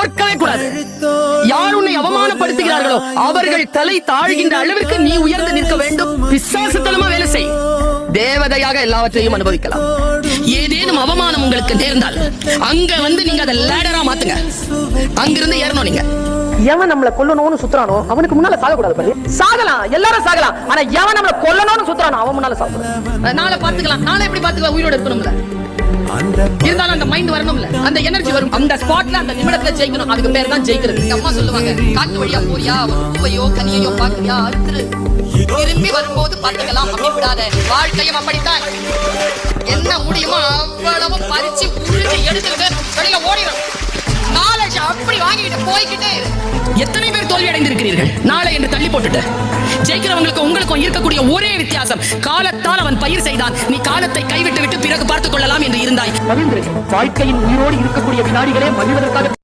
பார்க்கவே கூடாது. யார் உன்னை அவமானப்படுத்துகிறார்களோ அவர்கள் தலை தாழ்கின்ற அளவிற்கு நீ உயர்ந்து நிற்க வேண்டும். பிசாசுத்தனமா வேலை செய். தேவதையாக எல்லாவற்றையும் அனுபவிக்கலாம். ஏதேனும் அவமானம் உங்களுக்கு நேர்ந்தால் அங்க வந்து நீங்க அதை லேடரா மாத்துங்க. அங்கிருந்து ஏறணும். நீங்க எவன் நம்மள கொல்லணும்னு சுத்துறானோ அவனுக்கு முன்னால சாக கூடாது. சாகலாம், எல்லாரும் சாகலாம். ஆனா எவன் நம்மள கொல்லணும்னு சுத்துறானோ அவன் முன்னால சாகக்கூடாது. நாளை பாத்துக்கலாம். நாளை எப்படி பாத்துக்கலாம்? உயிரோட இருக்கணும்ல. இருந்தாலும் அந்த மைண்ட் வரணும்ல, அந்த எனர்ஜி வரும். அந்த ஸ்பாட்ல அந்த நிமிடத்துல ஜெயிக்கணும். அதுக்கு பேர் தான் ஜெயிக்கிறது. எங்க அம்மா சொல்லுவாங்க, காட்டு வழியா போறியா, ஒரு பூவையோ கனியையோ பாக்குறியா, அறுத்துரு, திரும்பி வரும்போது பாத்துக்கலாம் அப்படி விடாத. வாழ்க்கையும் அப்படித்தான். என்ன முடியுமோ அவ்வளவு பறிச்சு உருட்டி எடுத்துக்கிட்டு வெளியில ஓடிடும். நாலேஜ் அப்படி வாங்கிட்டு போய்கிட்டே. எத்தனை பேர் தோல்வி அடைந்திருக்கிறீர்கள் நாளை என்று தள்ளி போட்டுட்டு? ஜெயிக்கிறவங்களுக்கு உங்களுக்கும் இருக்கக்கூடிய ஒரே வித்தியாசம், காலத்தால் அவன் பயிர் செய்தான், நீ காலத்தை கைவிட்டு விட்டு பிறகு பார்த்துக் கொள்ளலாம் என்று இருந்தாய். வாழ்க்கையின் உயிரோடு இருக்கக்கூடிய வினாடிகளே மகிழ்வதற்காக